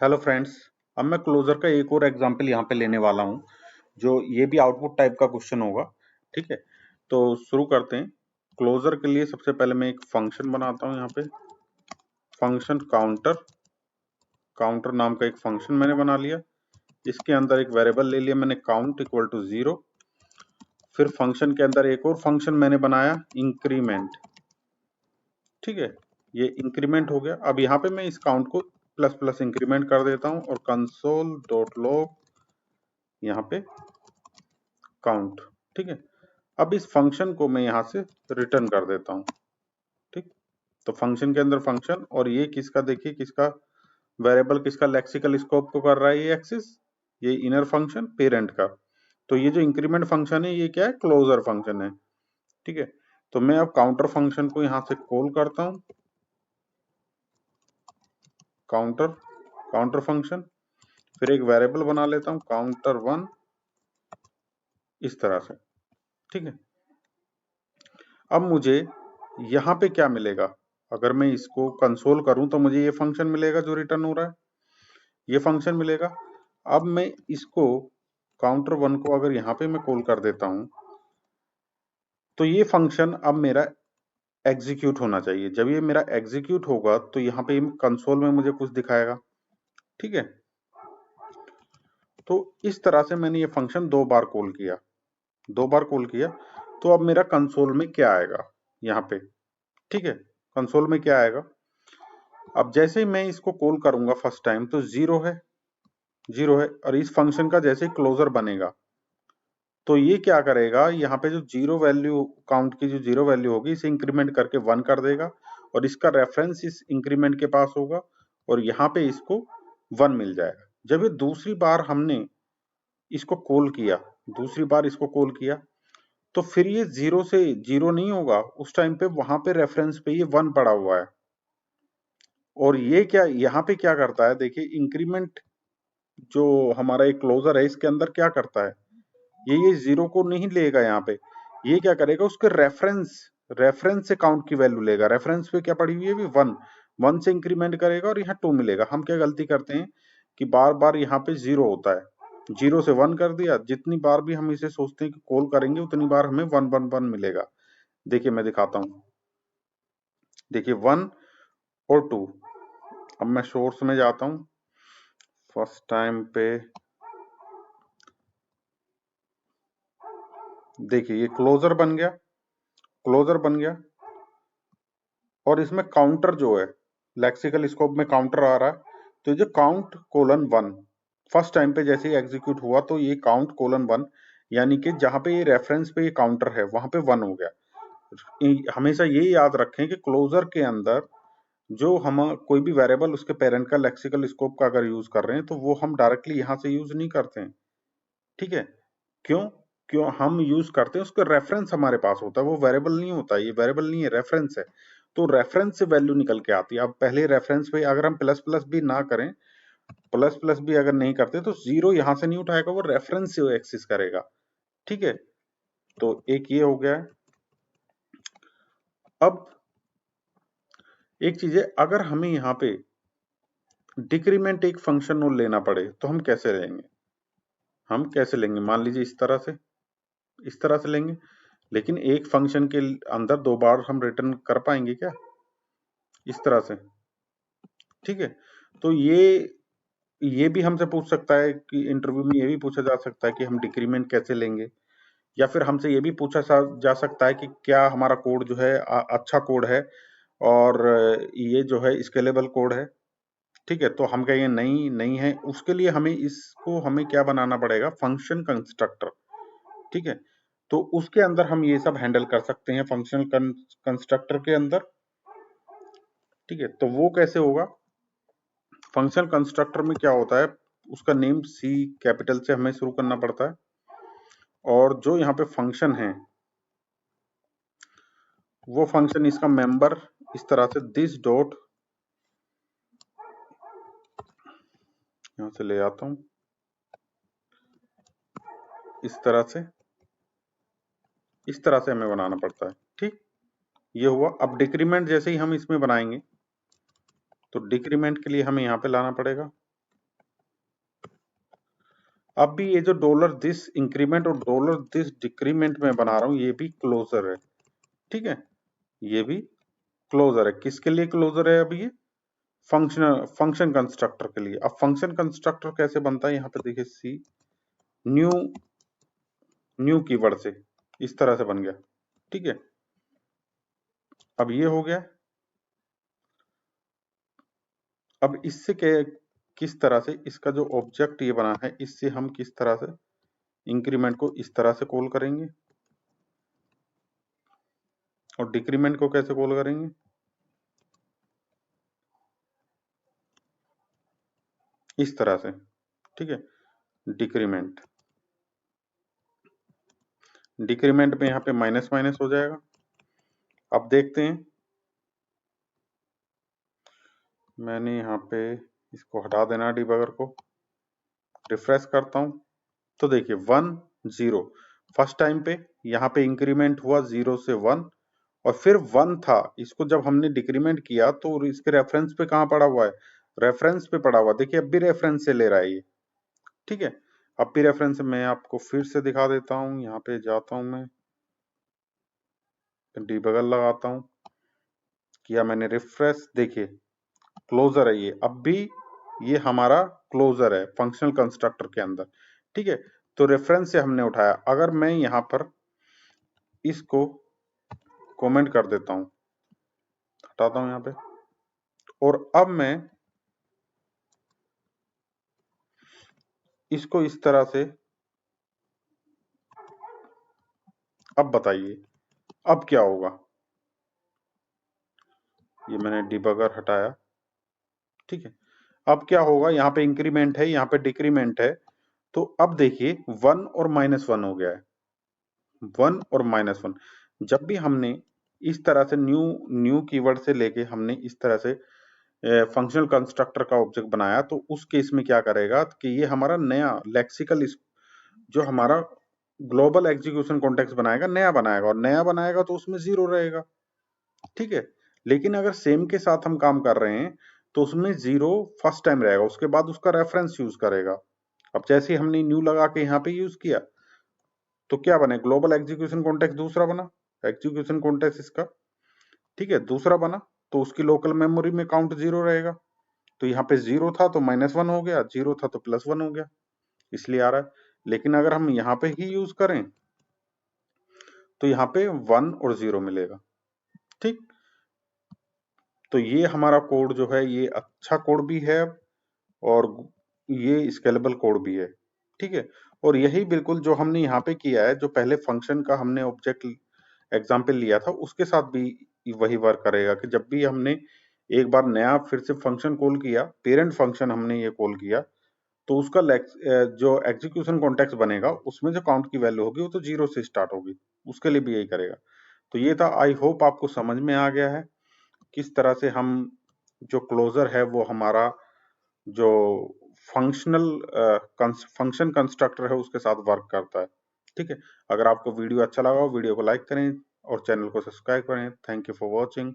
Hello friends. अब मैं closure का एक और एग्जांपल यहाँ पे लेने वाला हूँ, जो ये भी आउटपुट टाइप का क्वेश्चन होगा। ठीक है, तो शुरू करते हैं। क्लोजर के लिए सबसे पहले मैं एक फंक्शन बनाता हूँ। यहाँ पे फंक्शन काउंटर नाम का एक फंक्शन मैंने बना लिया। इसके अंदर एक वेरिएबल ले लिया मैंने, काउंट इक्वल टू 0। फिर फंक्शन के अंदर एक और फंक्शन मैंने बनाया, इंक्रीमेंट। ठीक है, ये इंक्रीमेंट हो गया। अब यहाँ पे मैं इस काउंट को प्लस प्लस इंक्रीमेंट कर देता हूँ और कंसोल डॉट लॉग यहाँ पे काउंट। ठीक है, अब इस फंक्शन को मैं यहाँ से रिटर्न कर देता हूँ। ठीक, तो फंक्शन के अंदर फंक्शन, और ये किसका, देखिए किसका वेरिएबल, किसका लेक्सिकल स्कोप को कर रहा है, ये एक्सिस, ये इनर फंक्शन पेरेंट का। तो ये जो इंक्रीमेंट फंक्शन है ये क्या है, क्लोजर फंक्शन है। ठीक है, तो मैं अब काउंटर फंक्शन को यहाँ से कॉल करता हूँ, काउंटर फंक्शन। फिर एक वेरिएबल बना लेता हूँ counter1, इस तरह से। ठीक है, अब मुझे यहाँ पे क्या मिलेगा, अगर मैं इसको कंसोल करूं तो मुझे ये फंक्शन मिलेगा जो रिटर्न हो रहा है, ये फंक्शन मिलेगा। अब मैं इसको counter1 को अगर यहाँ पे मैं कॉल कर देता हूं तो ये फंक्शन अब मेरा एग्जीक्यूट होना चाहिए। जब ये मेरा एग्जीक्यूट होगा तो यहाँ पे कंसोल में मुझे कुछ दिखाएगा। ठीक है, तो इस तरह से मैंने ये फंक्शन दो बार कॉल किया। तो अब मेरा कंसोल में क्या आएगा यहाँ पे। ठीक है, कंसोल में क्या आएगा, अब जैसे ही मैं इसको कॉल करूंगा फर्स्ट टाइम तो जीरो है, और इस फंक्शन का जैसे क्लोजर बनेगा तो ये क्या करेगा, यहाँ पे जो जीरो वैल्यू, काउंट की जो जीरो वैल्यू होगी इसे इंक्रीमेंट करके 1 कर देगा, और इसका रेफरेंस इस इंक्रीमेंट के पास होगा, और यहाँ पे इसको 1 मिल जाएगा। जब ये दूसरी बार हमने इसको कॉल किया, तो फिर ये जीरो से जीरो नहीं होगा, उस टाइम पे वहां पे रेफरेंस पे ये 1 पड़ा हुआ है। और ये क्या यहाँ पे क्या करता है, देखिए इंक्रीमेंट जो हमारा एक क्लोजर है इसके अंदर क्या करता है, ये जीरो को नहीं लेगा यहाँ पे, ये क्या करेगा, उसके रेफरेंस से काउंट की वैल्यू लेगा। रेफरेंस पे क्या पड़ी हुई है, भी 1 से इंक्रीमेंट करेगा और यहाँ 2 मिलेगा। हम क्या गलती करते हैं कि बार बार यहाँ पे जीरो होता है, जीरो से 1 कर दिया, जितनी बार भी हम इसे सोचते हैं कि कॉल करेंगे उतनी बार हमें 1 मिलेगा। देखिए मैं दिखाता हूँ, देखिए 1 और 2। अब मैं सोर्स में जाता हूँ, फर्स्ट टाइम पे देखिए ये क्लोजर बन गया, और इसमें काउंटर जो है, लेक्सिकल स्कोप में काउंटर आ रहा है, तो ये काउंट कोलन 1 फर्स्ट टाइम पे जैसे ही एग्जीक्यूट हुआ तो ये काउंट कोलन 1, यानी कि जहां पे ये रेफरेंस पे ये काउंटर है वहां पे 1 हो गया। हमेशा ये याद रखें कि क्लोजर के अंदर जो हम कोई भी वेरिएबल उसके पेरेंट का लेक्सिकल स्कोप का अगर यूज कर रहे हैं तो वो हम डायरेक्टली यहां से यूज नहीं करते हैं। ठीक है, क्यों क्यों हम यूज करते हैं, उसका रेफरेंस हमारे पास होता है, वो वेरिएबल नहीं होता, ये वेरिएबल नहीं है, रेफरेंस है। तो रेफरेंस से वैल्यू निकल के आती है। अब पहले रेफरेंस पे अगर हम प्लस प्लस भी ना करें, प्लस प्लस भी अगर नहीं करते तो जीरो यहां से नहीं उठाएगा, वो रेफरेंस से एक्सेस करेगा। ठीक है, तो एक ये हो गया है। अब एक चीज है, अगर हमें यहाँ पे डिक्रीमेंट एक फंक्शन और लेना पड़े तो हम कैसे लेंगे, मान लीजिए इस तरह से लेंगे, लेकिन एक फंक्शन के अंदर दो बार हम रिटर्न कर पाएंगे क्या, इस तरह से। ठीक है, तो ये भी हमसे पूछ सकता है कि इंटरव्यू में ये भी पूछा जा सकता है कि हम डिक्रीमेंट कैसे लेंगे, या फिर हमसे ये भी पूछा जा सकता है कि क्या हमारा कोड जो है अच्छा कोड है और ये जो है स्केलेबल कोड है। ठीक है, तो हम कहेंगे नहीं नहीं है, उसके लिए हमें क्या बनाना पड़ेगा, फंक्शन कंस्ट्रक्टर। ठीक है, तो उसके अंदर हम ये सब हैंडल कर सकते हैं फंक्शनल कंस्ट्रक्टर के अंदर। ठीक है, तो वो कैसे होगा, फंक्शनल कंस्ट्रक्टर में क्या होता है, उसका नेम सी कैपिटल से हमें शुरू करना पड़ता है, और जो यहाँ पे फंक्शन है वो फंक्शन, इसका मेंबर इस तरह से दिस डॉट, यहां से ले आता हूं, इस तरह से हमें बनाना पड़ता है। ठीक, ये हुआ। अब डिक्रीमेंट जैसे ही हम इसमें बनाएंगे तो डिक्रीमेंट के लिए हमें यहाँ पे लाना पड़ेगा अब भी ये जो डॉलर दिस इंक्रीमेंट और डॉलर दिस डिक्रीमेंट में बना रहा हूं, ये भी क्लोजर है, ठीक है, ये भी क्लोजर है। किसके लिए क्लोजर है? अभी ये फंक्शन कंस्ट्रक्टर के लिए। अब फंक्शन कंस्ट्रक्टर कैसे बनता है? यहाँ पे देखिए सी न्यू कीवर्ड से इस तरह से बन गया, ठीक है। अब ये हो गया। अब इससे किस तरह से इसका जो ऑब्जेक्ट ये बना है, इससे हम किस तरह से इंक्रीमेंट को इस तरह से कॉल करेंगे और डिक्रीमेंट को कैसे कॉल करेंगे? इस तरह से, ठीक है। डिक्रीमेंट में यहाँ पे माइनस माइनस हो जाएगा। अब देखते हैं, मैंने यहाँ पे इसको हटा देना, डिबगर को रिफ्रेश करता हूं तो देखिए 1 0 फर्स्ट टाइम पे यहाँ पे इंक्रीमेंट हुआ 0 से 1 और फिर 1 था। इसको जब हमने डिक्रीमेंट किया तो इसके रेफरेंस पे कहाँ पड़ा हुआ है? रेफरेंस पे पड़ा हुआ। देखिए अब भी रेफरेंस से ले रहा है ये, ठीक है। अब भी रेफरेंस मैं आपको फिर से दिखा देता हूँ। यहाँ पे जाता हूँ मैं, डिबगर लगाता हूँ, किया मैंने रिफ्रेश, देखिए क्लोजर है ये। अब भी ये हमारा क्लोजर है फंक्शनल कंस्ट्रक्टर के अंदर, ठीक है। तो रेफरेंस से हमने उठाया। अगर मैं यहाँ पर इसको कमेंट कर देता हूं, हटाता हूं यहाँ पे, और अब मैं इसको इस तरह से, अब बताइए अब क्या होगा? ये मैंने डिबगर हटाया, ठीक है। अब क्या होगा? यहाँ पे इंक्रीमेंट है, यहाँ पे डिक्रीमेंट है। तो अब देखिए 1 और -1 हो गया है। 1 और -1 जब भी हमने इस तरह से न्यू कीवर्ड से लेके हमने इस तरह से फंक्शनल कंस्ट्रक्टर का ऑब्जेक्ट बनाया, तो उस केस में क्या करेगा कि ये हमारा नया लेक्सिकल जो हमारा ग्लोबल एग्जीक्यूशन कॉन्टेक्स्ट बनाएगा, नया बनाएगा, और नया बनाएगा तो उसमें 0 रहेगा, ठीक है। लेकिन अगर सेम के साथ हम काम कर रहे हैं तो उसमें 0 फर्स्ट टाइम रहेगा, उसके बाद उसका रेफरेंस यूज करेगा। अब जैसे हमने न्यू लगा के यहाँ पे यूज किया तो क्या बने? ग्लोबल एग्जीक्यूशन कॉन्टेक्स्ट दूसरा बना, एग्जीक्यूशन कॉन्टेक्स्ट इसका, ठीक है, दूसरा बना। तो उसकी लोकल मेमोरी में काउंट 0 रहेगा। तो यहाँ पे 0 था तो -1 हो गया, 0 था तो +1 हो गया, इसलिए आ रहा है। लेकिन अगर हम यहाँ पे ही यूज करें तो यहाँ पे 1 और 0 मिलेगा, ठीक। तो ये हमारा कोड जो है ये अच्छा कोड भी है और ये स्केलेबल कोड भी है, ठीक है। और यही बिल्कुल जो हमने यहाँ पे किया है, जो पहले फंक्शन का हमने ऑब्जेक्ट एग्जाम्पल लिया था, उसके साथ भी वही वर्क करेगा कि जब भी हमने एक बार नया फिर से फंक्शन कॉल किया, पेरेंट फंक्शन हमने ये कॉल किया, तो उसका जो एग्जीक्यूशन कॉन्टेक्स्ट बनेगा उसमें जो काउंट की वैल्यू होगी वो तो 0 से स्टार्ट होगी, उसके लिए भी यही करेगा। तो ये था, आई होप आपको समझ में आ गया है किस तरह से हम जो क्लोजर है वो हमारा जो फंक्शन कंस्ट्रक्टर है उसके साथ वर्क करता है, ठीक है। अगर आपको वीडियो अच्छा लगा हो, वीडियो को लाइक करें और चैनल को सब्सक्राइब करें। Thank you for watching.